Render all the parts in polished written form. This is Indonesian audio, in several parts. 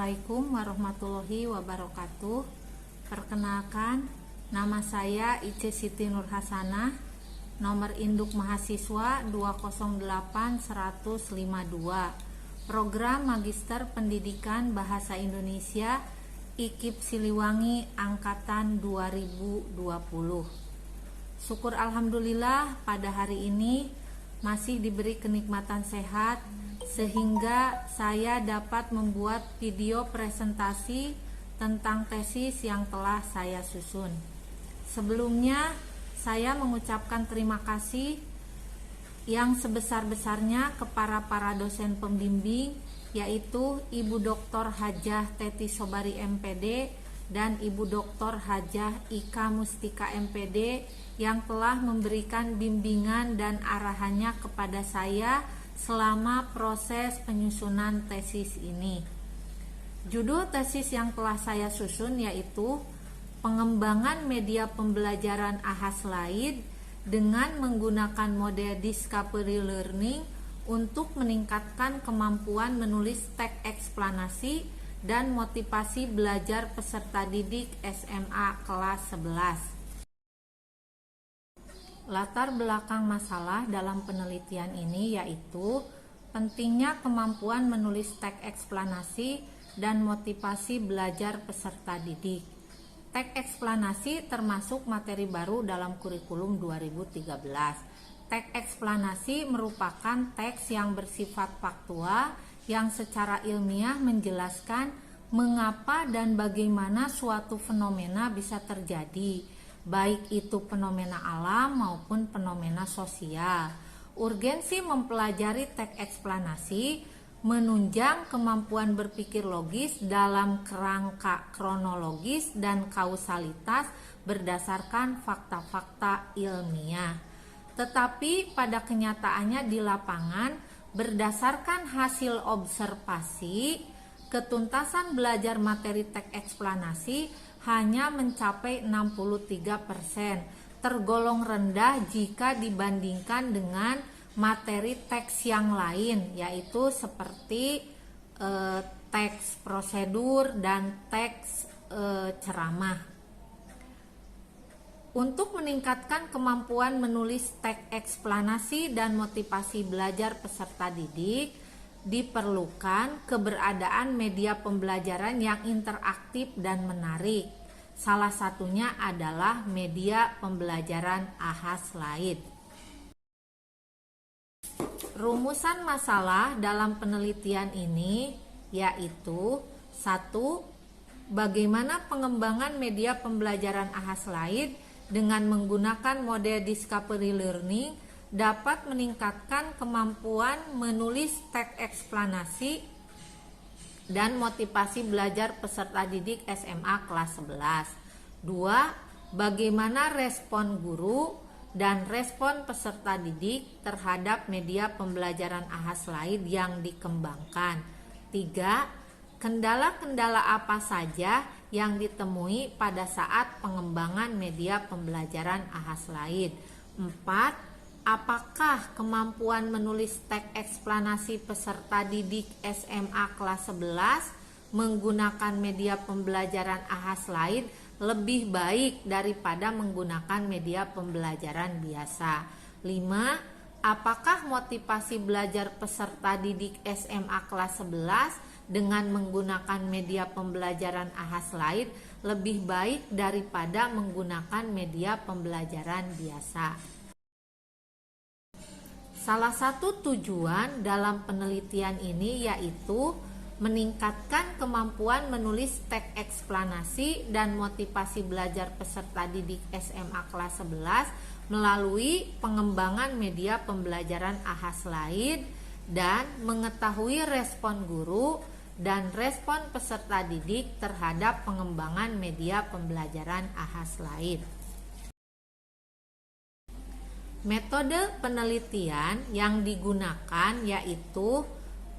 Assalamualaikum warahmatullahi wabarakatuh. Perkenalkan, nama saya Ice Siti Nur Hasanah, nomor induk mahasiswa 208-152, Program Magister Pendidikan Bahasa Indonesia IKIP Siliwangi Angkatan 2020. Syukur alhamdulillah pada hari ini masih diberi kenikmatan sehat sehingga saya dapat membuat video presentasi tentang tesis yang telah saya susun. Sebelumnya saya mengucapkan terima kasih yang sebesar-besarnya kepada para dosen pembimbing, yaitu Ibu Dr. Hajah Teti Sobari MPD dan Ibu Dr. Hajah Ika Mustika MPD yang telah memberikan bimbingan dan arahannya kepada saya selama proses penyusunan tesis ini. Judul tesis yang telah saya susun yaitu Pengembangan Media Pembelajaran AHA/SLAID dengan menggunakan model Discovery Learning untuk meningkatkan kemampuan menulis teks eksplanasi dan motivasi belajar peserta didik SMA kelas 11. Latar belakang masalah dalam penelitian ini yaitu pentingnya kemampuan menulis teks eksplanasi dan motivasi belajar peserta didik. Teks eksplanasi termasuk materi baru dalam kurikulum 2013. Teks eksplanasi merupakan teks yang bersifat faktual yang secara ilmiah menjelaskan mengapa dan bagaimana suatu fenomena bisa terjadi, baik itu fenomena alam maupun fenomena sosial. Urgensi mempelajari teks eksplanasi menunjang kemampuan berpikir logis dalam kerangka kronologis dan kausalitas berdasarkan fakta-fakta ilmiah. Tetapi pada kenyataannya di lapangan, berdasarkan hasil observasi, ketuntasan belajar materi teks eksplanasi hanya mencapai 63%, tergolong rendah jika dibandingkan dengan materi teks yang lain, yaitu seperti teks prosedur dan teks ceramah. Untuk meningkatkan kemampuan menulis teks eksplanasi dan motivasi belajar peserta didik, diperlukan keberadaan media pembelajaran yang interaktif dan menarik. Salah satunya adalah media pembelajaran AHA/SLAID. Rumusan masalah dalam penelitian ini yaitu 1. Bagaimana pengembangan media pembelajaran AHA/SLAID dengan menggunakan model Discovery Learning dapat meningkatkan kemampuan menulis teks eksplanasi dan motivasi belajar peserta didik SMA kelas 11. 2. Bagaimana respon guru dan respon peserta didik terhadap media pembelajaran AHA/SLAID yang dikembangkan. 3. Kendala-kendala apa saja yang ditemui pada saat pengembangan media pembelajaran AHA/SLAID. 4. Apakah kemampuan menulis teks eksplanasi peserta didik SMA kelas 11 menggunakan media pembelajaran AHA/SLAID lebih baik daripada menggunakan media pembelajaran biasa? 5. Apakah motivasi belajar peserta didik SMA kelas 11 dengan menggunakan media pembelajaran AHA/SLAID lebih baik daripada menggunakan media pembelajaran biasa? Salah satu tujuan dalam penelitian ini yaitu meningkatkan kemampuan menulis teks eksplanasi dan motivasi belajar peserta didik SMA kelas 11 melalui pengembangan media pembelajaran AHA/SLAID dan mengetahui respon guru dan respon peserta didik terhadap pengembangan media pembelajaran AHA/SLAID. Metode penelitian yang digunakan yaitu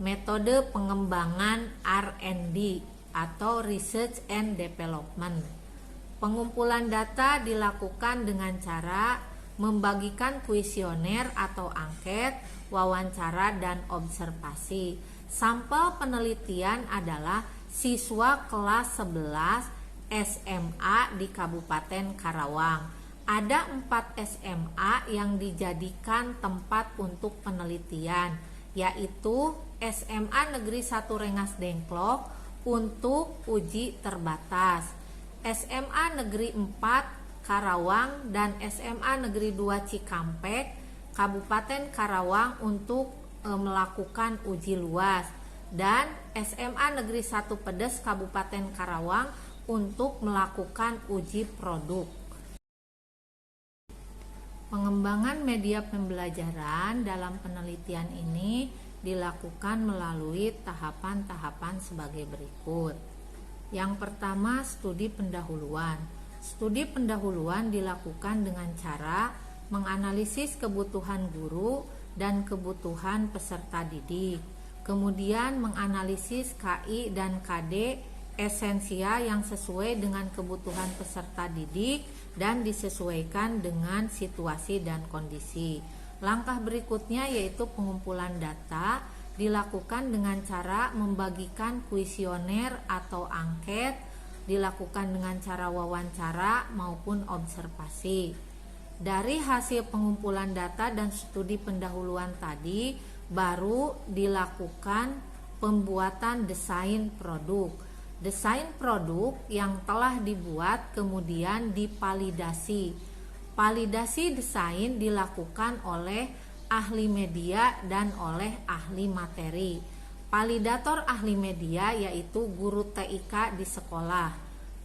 metode pengembangan R&D atau Research and Development. Pengumpulan data dilakukan dengan cara membagikan kuesioner atau angket, wawancara, dan observasi. Sampel penelitian adalah siswa kelas 11 SMA di Kabupaten Karawang. Ada 4 SMA yang dijadikan tempat untuk penelitian, yaitu SMA Negeri 1 Rengas Dengklok untuk uji terbatas, SMA Negeri 4 Karawang, dan SMA Negeri 2 Cikampek Kabupaten Karawang untuk melakukan uji luas, dan SMA Negeri 1 Pedes Kabupaten Karawang untuk melakukan uji produk. Pengembangan media pembelajaran dalam penelitian ini dilakukan melalui tahapan-tahapan sebagai berikut. Yang pertama, studi pendahuluan. Studi pendahuluan dilakukan dengan cara menganalisis kebutuhan guru dan kebutuhan peserta didik. Kemudian menganalisis KI dan KD esensial yang sesuai dengan kebutuhan peserta didik dan disesuaikan dengan situasi dan kondisi. Langkah berikutnya yaitu pengumpulan data, dilakukan dengan cara membagikan kuesioner atau angket, dilakukan dengan cara wawancara maupun observasi. Dari hasil pengumpulan data dan studi pendahuluan tadi, baru dilakukan pembuatan desain produk. Desain produk yang telah dibuat kemudian dipalidasi. Validasi desain dilakukan oleh ahli media dan oleh ahli materi. Validator ahli media yaitu guru TIK di sekolah.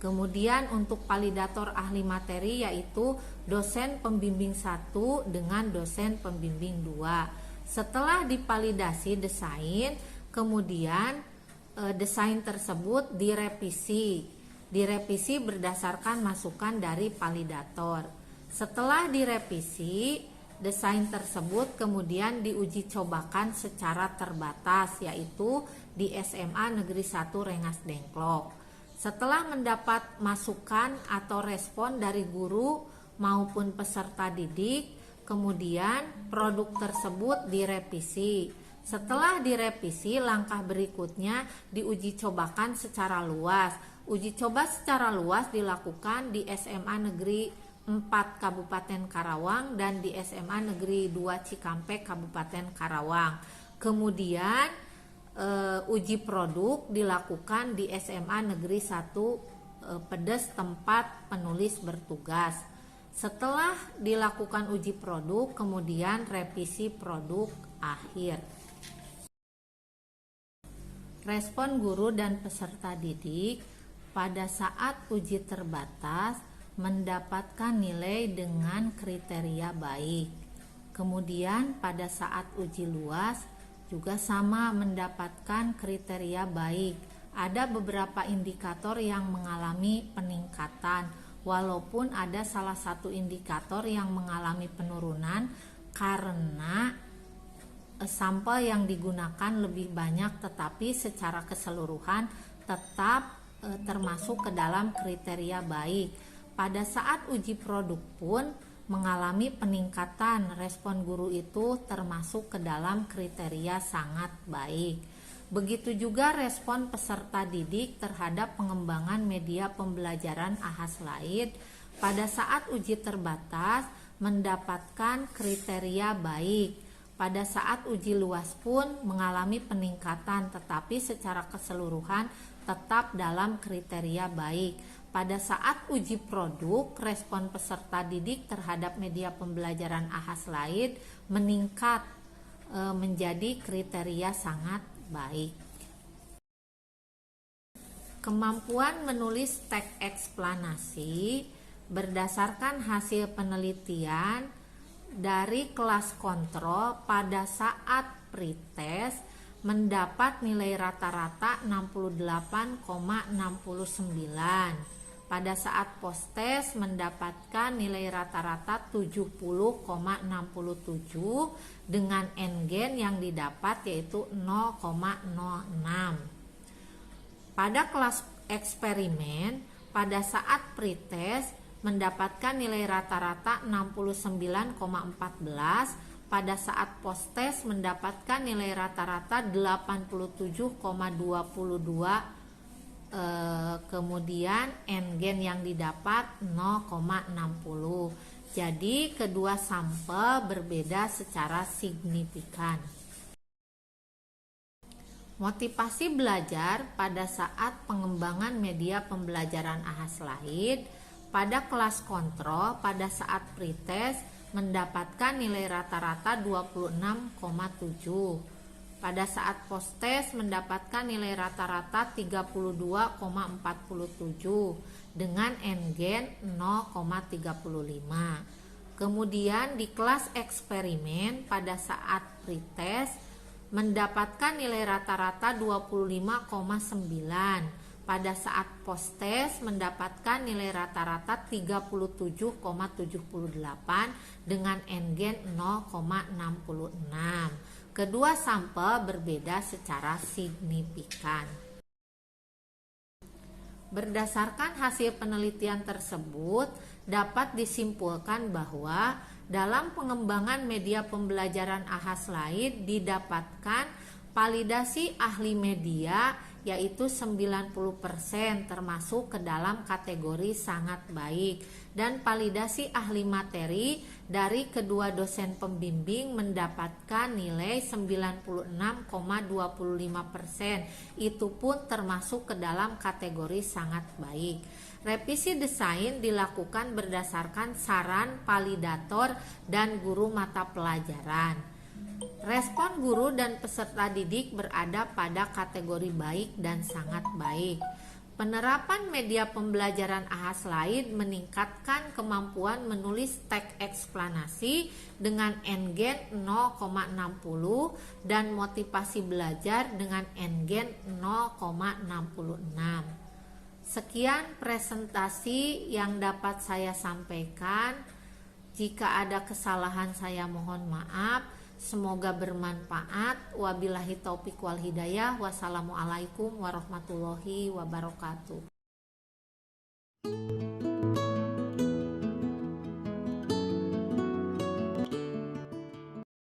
Kemudian untuk validator ahli materi yaitu dosen pembimbing 1 dengan dosen pembimbing 2. Setelah dipalidasi desain, kemudian desain tersebut direvisi berdasarkan masukan dari validator. Setelah direvisi, desain tersebut kemudian diuji cobakan secara terbatas, yaitu di SMA Negeri 1 Rengas Dengklok. Setelah mendapat masukan atau respon dari guru maupun peserta didik, kemudian produk tersebut direvisi. Setelah direvisi, langkah berikutnya diuji cobakan secara luas. Uji coba secara luas dilakukan di SMA Negeri 4 Kabupaten Karawang dan di SMA Negeri 2 Cikampek Kabupaten Karawang. Kemudian uji produk dilakukan di SMA Negeri 1 Pedes tempat penulis bertugas. Setelah dilakukan uji produk, kemudian revisi produk akhir. Respon guru dan peserta didik pada saat uji terbatas mendapatkan nilai dengan kriteria baik. Kemudian pada saat uji luas juga sama mendapatkan kriteria baik. Ada beberapa indikator yang mengalami peningkatan, walaupun ada salah satu indikator yang mengalami penurunan karena sampel yang digunakan lebih banyak, tetapi secara keseluruhan tetap termasuk ke dalam kriteria baik. Pada saat uji produk pun mengalami peningkatan, respon guru itu termasuk ke dalam kriteria sangat baik. Begitu juga respon peserta didik terhadap pengembangan media pembelajaran AHAS Lain pada saat uji terbatas mendapatkan kriteria baik. Pada saat uji luas pun mengalami peningkatan, tetapi secara keseluruhan tetap dalam kriteria baik. Pada saat uji produk, respon peserta didik terhadap media pembelajaran AHAS Lain meningkat menjadi kriteria sangat baik. Kemampuan menulis teks eksplanasi berdasarkan hasil penelitian dari kelas kontrol pada saat pretest mendapat nilai rata-rata 68,69. Pada saat post-test mendapatkan nilai rata-rata 70,67 dengan N-gen yang didapat yaitu 0,06. Pada kelas eksperimen pada saat pretest mendapatkan nilai rata-rata 69,14, pada saat post-test mendapatkan nilai rata-rata 87,22 kemudian N-gen yang didapat 0,60. Jadi kedua sampel berbeda secara signifikan. Motivasi belajar pada saat pengembangan media pembelajaran AHAS Laid pada kelas kontrol pada saat pretest mendapatkan nilai rata-rata 26,7. Pada saat post-test mendapatkan nilai rata-rata 32,47 dengan N-gen 0,35. Kemudian di kelas eksperimen pada saat pretest mendapatkan nilai rata-rata 25,9. Pada saat post-test mendapatkan nilai rata-rata 37,78 dengan N-gen 0,66. Kedua sampel berbeda secara signifikan. Berdasarkan hasil penelitian tersebut, dapat disimpulkan bahwa dalam pengembangan media pembelajaran AHAS Laid didapatkan validasi ahli media yaitu 90% termasuk ke dalam kategori sangat baik, dan validasi ahli materi dari kedua dosen pembimbing mendapatkan nilai 96,25%. Itu pun termasuk ke dalam kategori sangat baik. Revisi desain dilakukan berdasarkan saran validator dan guru mata pelajaran. Respon guru dan peserta didik berada pada kategori baik dan sangat baik. Penerapan media pembelajaran AHAS Laid meningkatkan kemampuan menulis teks eksplanasi dengan N-gen 0,60 dan motivasi belajar dengan N-gen 0,66. Sekian presentasi yang dapat saya sampaikan. Jika ada kesalahan saya mohon maaf. Semoga bermanfaat. Wabillahi taufik wal hidayah. Wassalamualaikum warahmatullahi wabarakatuh.